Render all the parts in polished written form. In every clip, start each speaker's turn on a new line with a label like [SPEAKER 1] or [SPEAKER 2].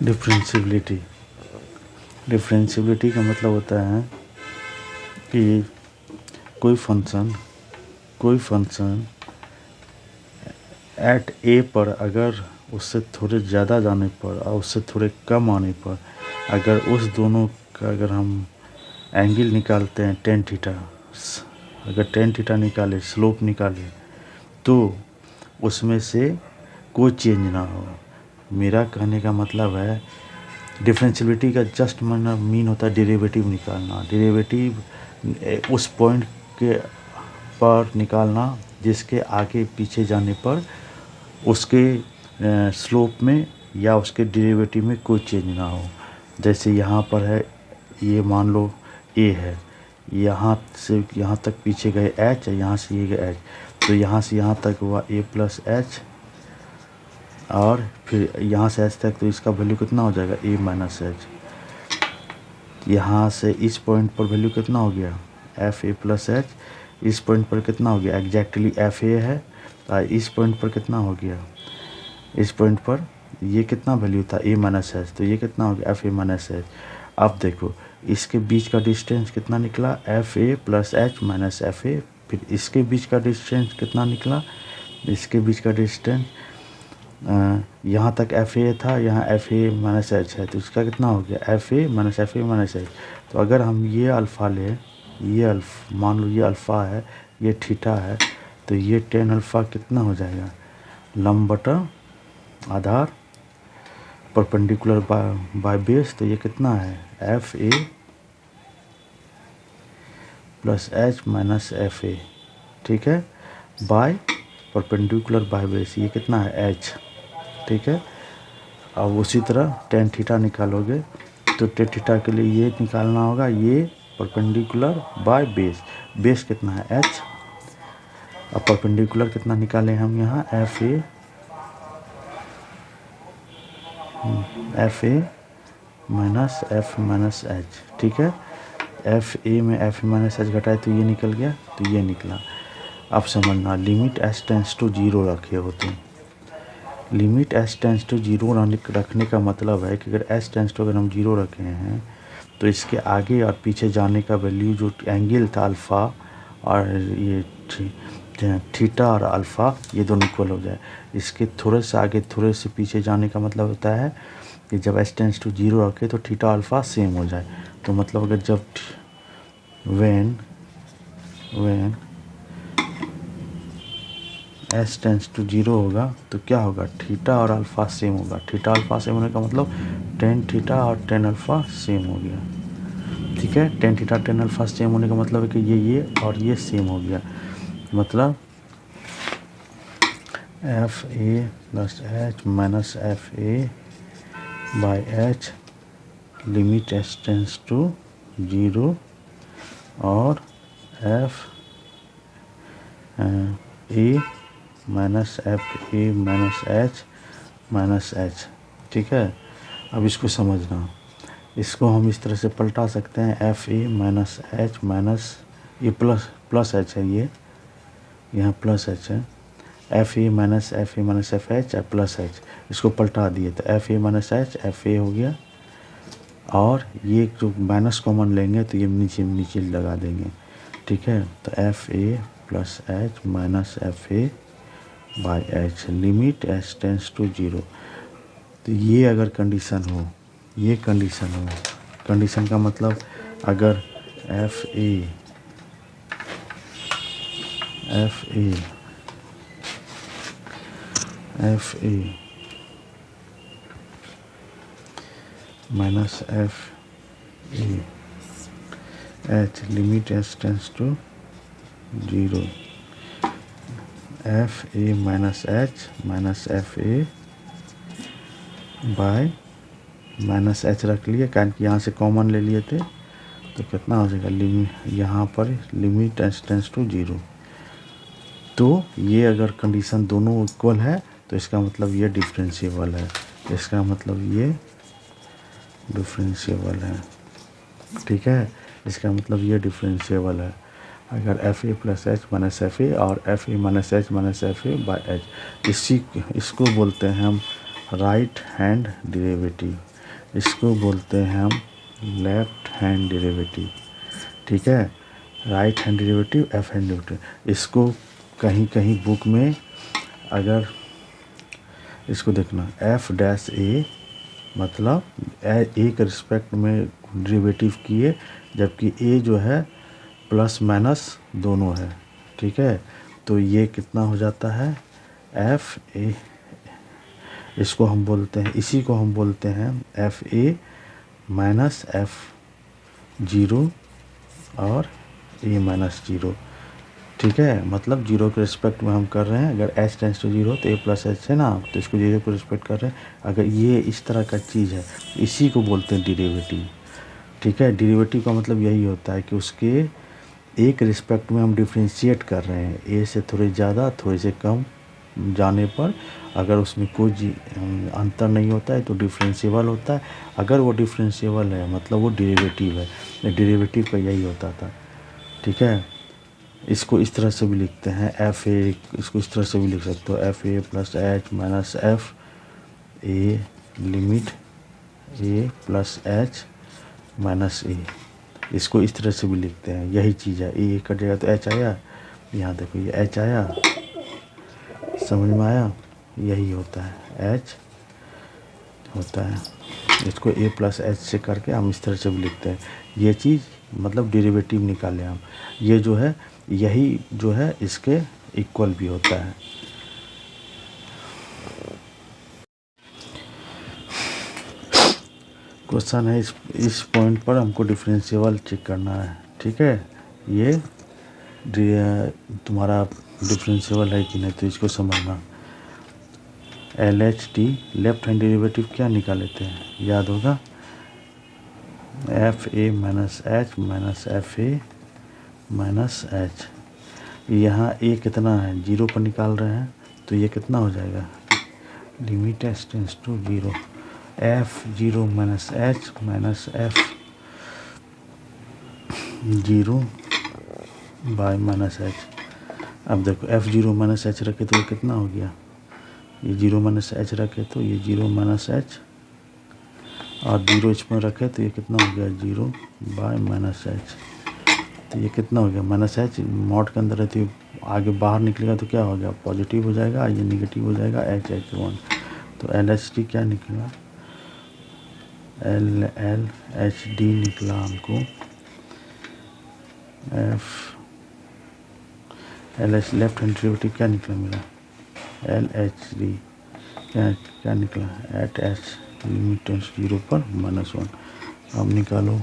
[SPEAKER 1] Differentiability. Differentiability का मतलब होता है कि कोई फंक्शन एट ए पर अगर उससे थोड़े ज़्यादा जाने पर और उससे थोड़े कम आने पर अगर उस दोनों का अगर हम एंगल निकालते हैं टेन थीटा, अगर टेन थीटा निकाले, स्लोप निकाले, तो उसमें से कोई चेंज ना हो। मेरा कहने का मतलब है डिफरेंशियबिलिटी का जस्ट मीन होता है डेरिवेटिव निकालना। डेरिवेटिव उस पॉइंट के पर निकालना जिसके आगे पीछे जाने पर उसके स्लोप में या उसके डेरिवेटिव में कोई चेंज ना हो। जैसे यहाँ पर है, ये मान लो ए है, यहाँ से यहाँ तक पीछे गए एच, यहाँ से ये गए एच, तो यहाँ से यहाँ तक हुआ ए प्लस एच, और फिर यहाँ से एच तक, तो इसका वैल्यू कितना हो जाएगा ए माइनस एच। यहाँ से इस पॉइंट पर वैल्यू कितना हो गया एफ ए प्लस एच। इस पॉइंट पर कितना हो गया, एग्जैक्टली एफ ए है, तो इस पॉइंट पर कितना हो गया, इस पॉइंट पर ये कितना वैल्यू था ए माइनस एच, तो ये कितना हो गया एफ ए माइनस एच। अब देखो इसके बीच का डिस्टेंस कितना निकला, F A plus H minus F ए। फिर इसके बीच का डिस्टेंस कितना निकला, इसके बीच का डिस्टेंस यहाँ तक एफ ए था, यहाँ एफ ए माइनस एच है, तो इसका कितना हो गया एफ ए माइनस एच। तो अगर हम ये अल्फ़ा लें, ये मान लो ये अल्फ़ा है, ये थीटा है, तो ये टेन अल्फ़ा कितना हो जाएगा, लंब बटा आधार परपेंडिकुलर बाय बेस, तो ये कितना है F A plus H minus F ए, ठीक है, बाय परपेंडिकुलर बाय बेस, ये कितना है एच, ठीक है। अब उसी तरह टेन थीटा निकालोगे तो टेन थीटा के लिए ये निकालना होगा, ये परपेंडिकुलर बाय बेस, बेस कितना है एच, अब परपेंडिकुलर कितना निकालें हम यहाँ F A minus F minus H, ठीक है। एफ ए में एफ माइनस एच घटाए तो ये निकल गया, तो ये निकला। अब समझना limit S tends to zero रखे होते हैं। Limit S tends to zero रखने का मतलब है कि अगर एस टेंस टू अगर हम जीरो रखे हैं तो इसके आगे और पीछे जाने का वैल्यू जो एंगल था अल्फ़ा और ये थीटा और अल्फ़ा, ये दोनों इक्वल हो जाए। इसके थोड़े से आगे थोड़े से पीछे जाने का मतलब होता है कि जब एस टेंस टू जीरो रखे तो थीटा अल्फ़ा सेम हो जाए। तो मतलब अगर जब when S tends to zero होगा तो क्या होगा, थीटा और अल्फ़ा सेम होगा। थीटा अल्फ़ा सेम होने का मतलब टेन थीटा और टेन अल्फ़ा सेम हो गया, ठीक है। Tan theta tan alpha same होने का मतलब है कि ये और ये सेम हो गया। मतलब F A plus H minus F A by H limit S tends to zero, और F A minus F A minus H, ठीक है। अब इसको समझना, इसको हम इस तरह से पलटा सकते हैं, F A minus H minus ये प्लस एच है, ये यहाँ प्लस एच है, F A minus F H और प्लस एच, इसको पलटा दिए तो एफ ए माइनस एफ ए हो गया, और ये जो माइनस कॉमन लेंगे तो ये नीचे लगा देंगे, ठीक है। तो F A plus H minus F A by H limit H tends to zero. तो ये अगर कंडीशन हो, ये कंडीशन का मतलब अगर F A minus F A H limit H tends to zero, F A minus F A by minus H रख लिए, कारण कि यहाँ से कॉमन ले लिए थे, तो कितना हो जाएगा लिमिट, यहाँ पर limit H tends to zero. तो ये अगर कंडीशन दोनों इक्वल है तो इसका मतलब ये डिफरेंशिएबल है, इसका मतलब ये डिफरेंशिएबल है, ठीक है। इसका मतलब ये डिफरेंशिएबल है अगर F A plus H minus F A और F A minus H minus F A by H, इसको बोलते हैं हम राइट हैंड डेरिवेटिव, इसको बोलते हैं हम लेफ्ट हैंड डेरिवेटिव। ठीक है, right hand derivative, F hand derivative. इसको कहीं कहीं बुक में अगर इसको देखना एफ डैश ए मतलब ए के रिस्पेक्ट में डेरिवेटिव किए, जबकि ए जो है प्लस माइनस दोनों है। ठीक है, तो ये कितना हो जाता है एफ ए, इसको हम बोलते हैं, इसी को हम बोलते हैं F A minus F zero और ए माइनस जीरो। ठीक है, मतलब जीरो के रिस्पेक्ट में हम कर रहे हैं। अगर एच टेंस टू जीरो तो ए प्लस एच है ना, तो इसको जीरो को रिस्पेक्ट कर रहे हैं। अगर ये इस तरह का चीज़ है, इसी को बोलते हैं डेरिवेटिव। ठीक है, डेरिवेटिव का मतलब यही होता है कि उसके एक रिस्पेक्ट में हम डिफ्रेंशिएट कर रहे हैं, ए से थोड़े ज़्यादा थोड़े से कम जाने पर अगर उसमें कोई अंतर नहीं होता है तो डिफ्रेंशिएबल होता है। अगर वो डिफ्रेंशिएबल है मतलब वो डेरिवेटिव है। डेरिवेटिव का यही होता था। ठीक है, इसको इस तरह से भी लिखते हैं एफ ए, इसको इस तरह से भी लिख सकते हो F A plus H minus F A limit A plus H minus A, इसको इस तरह से भी लिखते हैं। यही चीज़ है, ए कट जाएगा तो एच आया, यहाँ देखो ये एच आया, समझ में आया, यही होता है एच होता है। इसको ए प्लस एच से करके हम इस तरह से भी लिखते हैं। ये चीज़ मतलब डेरिवेटिव निकाले हम, ये जो है यही जो है इसके इक्वल भी होता है। क्वेश्चन है इस पॉइंट पर हमको डिफरेंशियल चेक करना है। ठीक है, ये तुम्हारा डिफरेंशियल है कि नहीं, तो इसको समझना। L H T left hand derivative क्या निकाले थे, याद होगा, F A minus F A minus H. यहाँ ए कितना है, जीरो पर निकाल रहे हैं, तो ये कितना हो जाएगा, limit H tends to zero, F zero minus F zero by minus H. अब देखो एफ जीरो माइनस एच रखे तो ये कितना हो गया, ये जीरो माइनस एच रखे तो ये जीरो माइनस एच, और जीरो इसमें रखे तो ये कितना हो गया जीरो बाय माइनस एच। तो ये कितना हो गया माइनस एच, मॉड के अंदर है तो आगे बाहर निकलेगा तो क्या हो गया, पॉजिटिव हो जाएगा, ये निगेटिव हो जाएगा, एच एच वन। तो एल एच डी क्या निकला, एल एल एच डी निकला हमको F L H left hand derivative क्या निकला मेरा, एल एच डी क्या निकला, at H limit tends zero पर माइनस वन। अब निकालो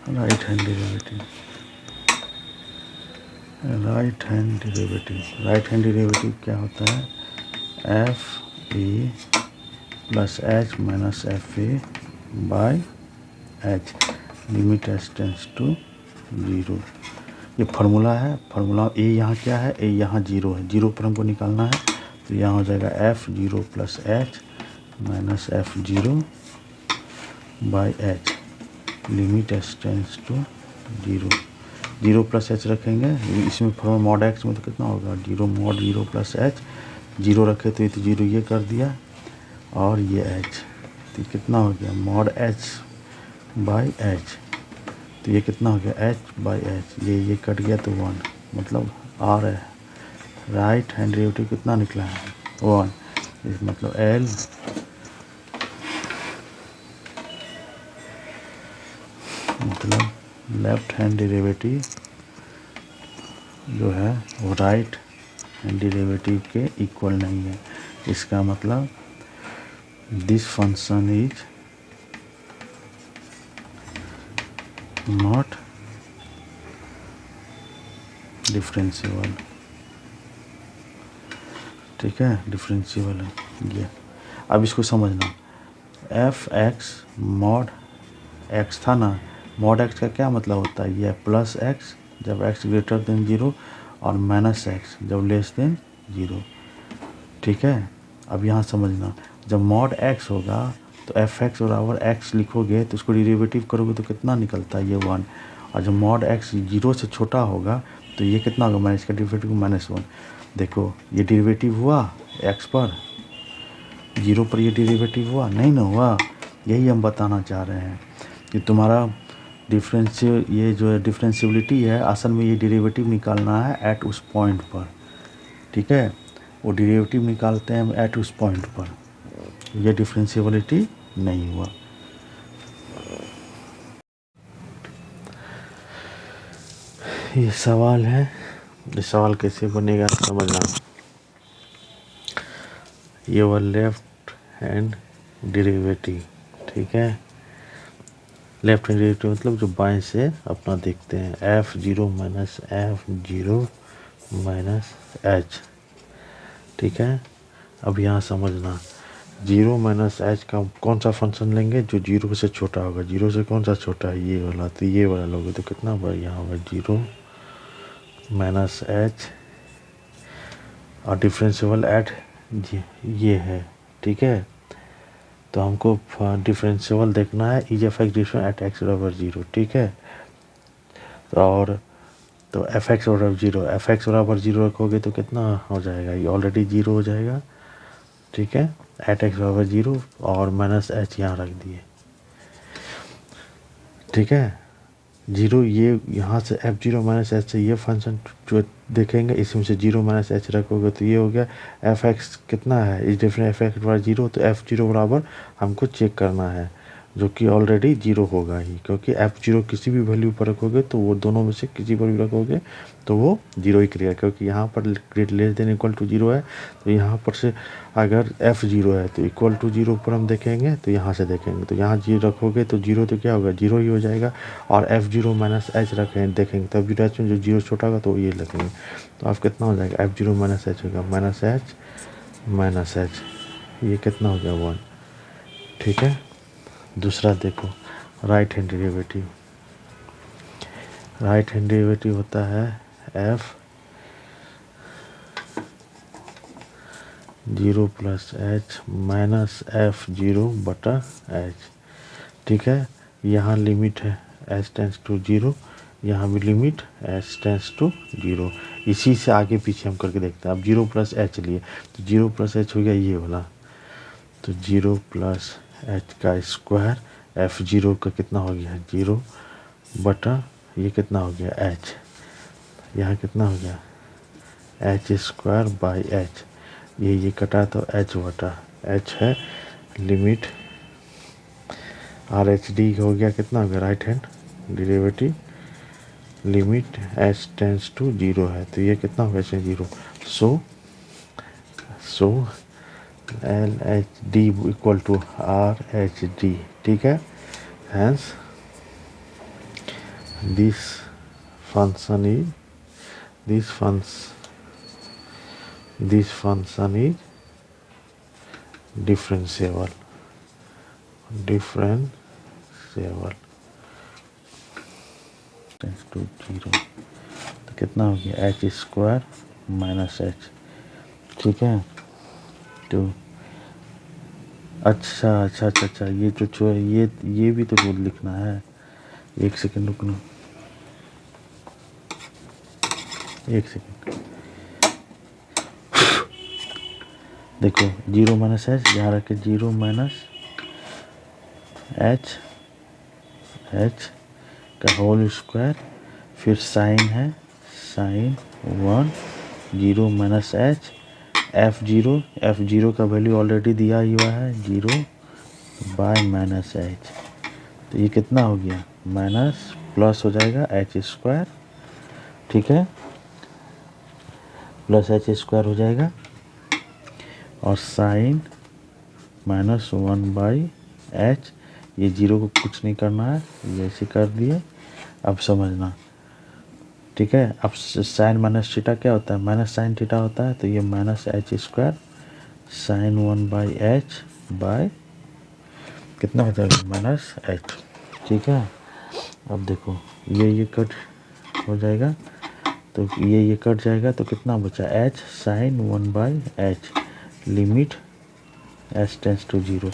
[SPEAKER 1] right hand derivative, right hand derivative क्या होता है, F A plus H minus F A by H limit H tends to zero. ये फार्मूला है, फार्मूला ए यहाँ क्या है, ए यहाँ जीरो है, जीरो पर हमको निकालना है, तो यहाँ हो जाएगा F zero plus H minus F zero by H limit H tends to zero. Zero plus H रखेंगे, इसमें फॉर्म मॉड एक्स में तो कितना होगा, zero mod zero plus H, zero रखे तो ये तो जीरो ये कर दिया, और ये एच, तो कितना हो गया मॉड एच बाई एच, तो ये कितना हो गया एच बाई एच, ये कट गया तो वन, मतलब आर है। राइट हैंड डेरिवेटिव कितना निकला है वन, मतलब एल मतलब लेफ्ट हैंड डेरिवेटिव जो है वो राइट हैंड डेरिवेटिव के इक्वल नहीं है। इसका मतलब this function is not differentiable. ठीक है, डिफरेंशिएबल है ये। अब इसको समझना, एफ एक्स मॉड एक्स था ना, मॉड एक्स का क्या मतलब होता है, ये प्लस एक्स जब एक्स ग्रेटर देन जीरो और माइनस एक्स जब लेस देन जीरो। ठीक है, अब यहाँ समझना, जब मॉड एक्स होगा तो एफ एक्स बराबर एक्स लिखोगे तो उसको डेरिवेटिव करोगे तो कितना निकलता है, ये वन। और जब मॉड एक्स जीरो से छोटा होगा तो ये कितना होगा, माइनस का डेरिवेटिव -1। देखो ये डेरिवेटिव हुआ एक्स पर, 0 पर ये डेरिवेटिव हुआ नहीं ना हुआ। यही हम बताना चाह रहे हैं कि तुम्हारा ये जो है डिफरेंशियबिलिटी है, असल में ये डेरिवेटिव निकालना है एट उस पॉइंट पर, ठीक है। वो डेरिवेटिव निकालते हैं हम एट उस पॉइंट पर, ये डिफरेंशियबिलिटी नहीं हुआ। ये सवाल है, ये सवाल कैसे बनेगा समझना। ये वो लेफ्ट हैंड डेरिवेटिव, ठीक है। लेफ्ट हैंड डेरिवेटिव मतलब जो बाएं से अपना देखते हैं, f0 minus f0 minus h, ठीक है। अब यहाँ समझना 0 माइनस h का कौन सा फंक्शन लेंगे जो 0 से छोटा होगा। 0 से कौन सा छोटा है, ये वाला, तो ये वाला लोगे तो कितना बड़ा यहाँ होगा 0 माइनस h, और डिफरेंशियल एट ये है, ठीक है। तो हमको डिफरेंशियल देखना है is F x different at x बराबर 0, ठीक है। और तो एफ एक्स बराबर 0, एफ एक्स बराबर 0 रखोगे तो कितना हो जाएगा, ये ऑलरेडी 0 हो जाएगा, ठीक है। एट एक्स बराबर 0 और माइनस एच यहाँ रख दिए, ठीक है। 0 ये यहाँ से f0 माइनस एच से ये फंक्शन जो देखेंगे, इसमें से 0 माइनस एच रखोगे तो ये हो गया एफ एक्स कितना है, इस डिफरेंट एफ एक्स बराबर 0, तो f0 बराबर हमको चेक करना है जो कि ऑलरेडी 0 होगा ही, क्योंकि f0 किसी भी वैल्यू पर रखोगे तो वो दोनों में से किसी पर भी रखोगे तो वो 0 ही करेगा, क्योंकि यहाँ पर great less than equal to 0 है। तो यहाँ पर से अगर f0 है तो इक्वल टू 0 पर हम देखेंगे, तो यहाँ से देखेंगे तो यहाँ 0 रखोगे तो 0 तो क्या होगा 0 ही हो जाएगा। और f0 माइनस एच रखें देखेंगे तब 0 में जो 0 छोटा होगा तो ये रखेंगे, तो आप कितना हो जाएगा f0 माइनस एच होगा माइनस एच, ये कितना हो गया 1, ठीक है। दूसरा देखो right hand derivative, right hand derivative होता है f 0 plus H minus f0 बटा h, ठीक है। यहाँ लिमिट है h टेंस टू 0, यहाँ भी लिमिट h टेंस टू 0। इसी से आगे पीछे हम करके देखते हैं। अब 0 प्लस एच लिए तो 0 प्लस एच हो गया ये वाला, तो 0 प्लस एच का स्क्वायर, f0 का कितना हो गया 0 बटा ये कितना हो गया h, यहाँ कितना हो गया एच स्क्वायर बाई एच, ये कटा तो h बटा h है, लिमिट आर एच डी हो गया कितना हो गया right hand derivative, limit h tends to 0 है, तो ये कितना हो गया 0। So L H D equal to R H D, ठीक है। Hence this function is differentiable tends to 0, तो कितना हो गया एच स्क्वायर माइनस एच, ठीक है। तो अच्छा ये जो ये भी तो रूल लिखना है, एक सेकंड रुकना, एक सेकंड। देखो 0 माइनस एच यहाँ रखे 0 माइनस एच का होल स्क्वायर, फिर साइन है साइन 1 0 माइनस एच f0 का वैल्यू ऑलरेडी दिया हुआ है 0 बाय माइनस एच, तो ये कितना हो गया माइनस प्लस हो जाएगा एच स्क्वायर, ठीक है, प्लस एच स्क्वायर हो जाएगा, और साइन माइनस 1 बाई एच, ये 0 को कुछ नहीं करना है, ये ऐसे कर दिए। अब समझना, ठीक है। अब साइन माइनस थीटा क्या होता है, माइनस साइन थीटा होता है, तो ये minus H square sine 1 by H by कितना हो जाएगा माइनस एच, ठीक है। अब देखो ये कट हो जाएगा, तो ये कट जाएगा, तो कितना बचा H sine 1 by H, limit H tends to 0।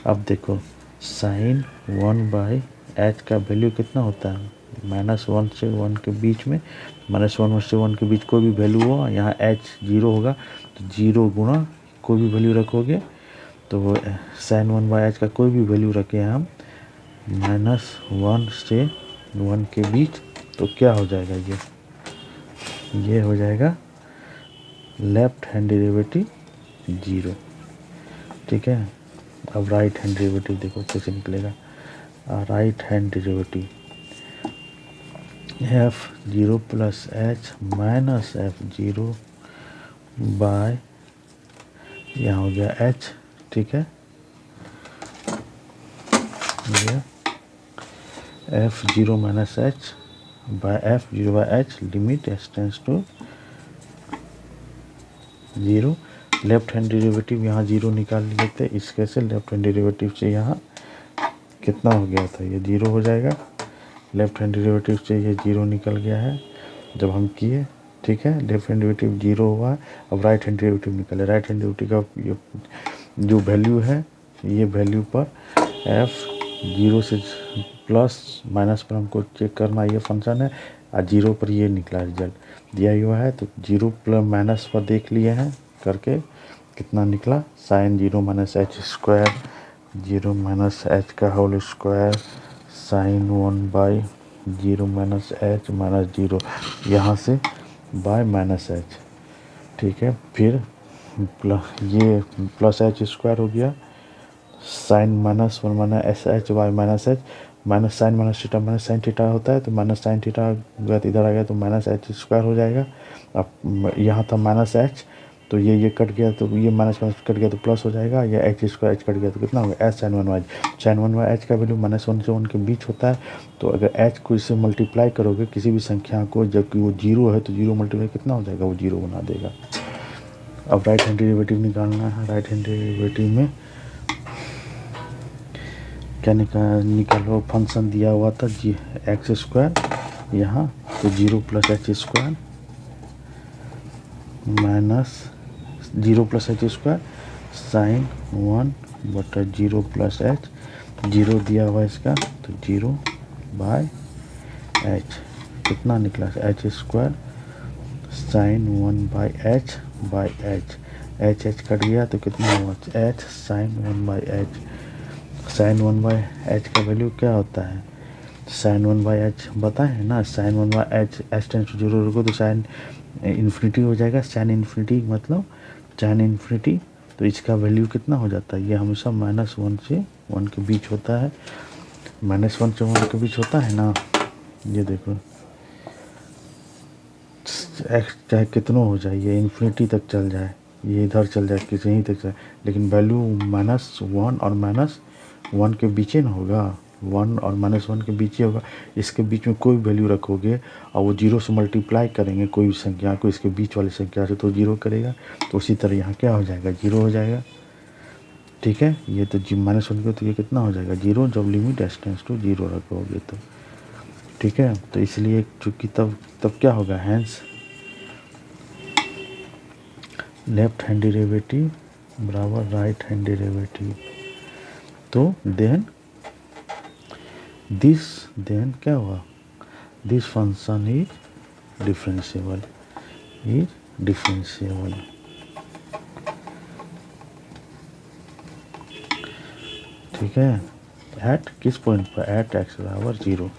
[SPEAKER 1] अब देखो साइन 1 बाई एच का वैल्यू कितना होता है -1 से 1 के बीच में, -1 से 1 के बीच कोई भी वैल्यू हो, यहाँ h 0 होगा तो 0 गुणा कोई भी वैल्यू रखोगे तो वो sin 1/h का कोई भी वैल्यू रखें हम -1 से 1 के बीच, तो क्या हो जाएगा, ये हो जाएगा लेफ्ट हैंड डेरिवेटिव 0। ठीक है, अब राइट हैंड डेरिवेटिव देखो कैसे निकलेगा। Right hand derivative f0 plus h minus f0 by, यहाँ हो गया h। ठीक है, ये f0 minus h by f0 by h limit h tends to 0। Left hand derivative यहाँ 0 निकाल लिए थे, इसके से लेफ्ट हैंड डेरिवेटिव से यहाँ कितना हो गया था, ये 0 हो जाएगा। लेफ्ट हैंड डेरिवेटिव से ये 0 निकल गया है जब हम किए। ठीक है, लेफ्ट हैंड डेरिवेटिव 0 हुआ है। अब राइट हैंड डेरिवेटिव निकले। राइट हैंड डेरिवेटिव का ये जो वैल्यू है, ये वैल्यू पर f0 से प्लस माइनस पर हमको चेक करना, ये फंक्शन है। और 0 पर ये निकला रिजल्ट दिया हुआ है, तो 0 प्लस माइनस पर देख लिए हैं करके कितना निकला, sin 0 minus h square 0 minus h का whole square sin 1/0 minus h minus 0 यहाँ से बाय माइनस h। ठीक है, फिर ये प्लस h स्क्वायर हो गया, sine -1 minus h by minus h, minus sine minus theta minus sine theta होता है, तो माइनस साइन थीटा इधर आ गया तो माइनस h स्क्वायर हो जाएगा। अब यहाँ था माइनस h, तो ये कट गया, तो ये माइनस माइनस कट गया तो प्लस हो जाएगा। ये h स्क्वायर h कट गया तो कितना होगा, h sin 1/h। sin 1/h का वैल्यू -1 से 1 के बीच होता है, तो अगर h को इससे मल्टीप्लाई करोगे किसी भी संख्या को, जबकि वो 0 है तो 0 मल्टीप्लाई कितना हो जाएगा, वो 0 बना देगा। अब राइट हैंड डेरिवेटिव निकालना है। राइट हैंड डेरिवेटिव में क्या निकालो, फंक्शन दिया हुआ था x स्क्वायर यहाँ, तो 0 plus h square minus 0 plus h square sign 1/0 plus h, 0 दिया हुआ इसका तो 0 बाय h, कितना निकला h square sine 1/h by h, h cut गया तो कितना हुआ h sign 1/h। Sign 1/h का वैल्यू क्या होता है, साइन 1/h बताएं ना, sign 1/h h tends to 0 रखो तो साइन इन्फिनिटी हो जाएगा। साइन इन्फिनिटी मतलब साइन इन्फिनिटी, तो इसका वैल्यू कितना हो जाता है, ये हमेशा -1 से 1 के बीच होता है। -1 से 1 के बीच होता है ना, ये देखो x चाहे कितना हो जाए, ये इन्फिनिटी तक चल जाए, ये इधर चल जाए, किसी ही तक जाए, लेकिन वैल्यू -1 और -1 के बीच ही ना होगा, 1 और -1 के बीच ही होगा। इसके बीच में कोई वैल्यू रखोगे और वो 0 से मल्टीप्लाई करेंगे कोई भी संख्या को इसके बीच वाली संख्या से, तो 0 करेगा। तो उसी तरह यहाँ क्या हो जाएगा, 0 हो जाएगा। ठीक है, ये तो -1 को, तो ये कितना हो जाएगा 0, जब लिमिट h टेंस टू 0 रखोगे तो। ठीक है, तो इसलिए चूँकि तब क्या होगा, हैंस लेफ्ट हैंड डेरिवेटिव बराबर राइट हैंड डेरिवेटिव, तो देन क्या हुआ, दिस फंक्शन इज डिफरेंशिएबल, ठीक है, एट किस पॉइंट पर, एट x बराबर 0।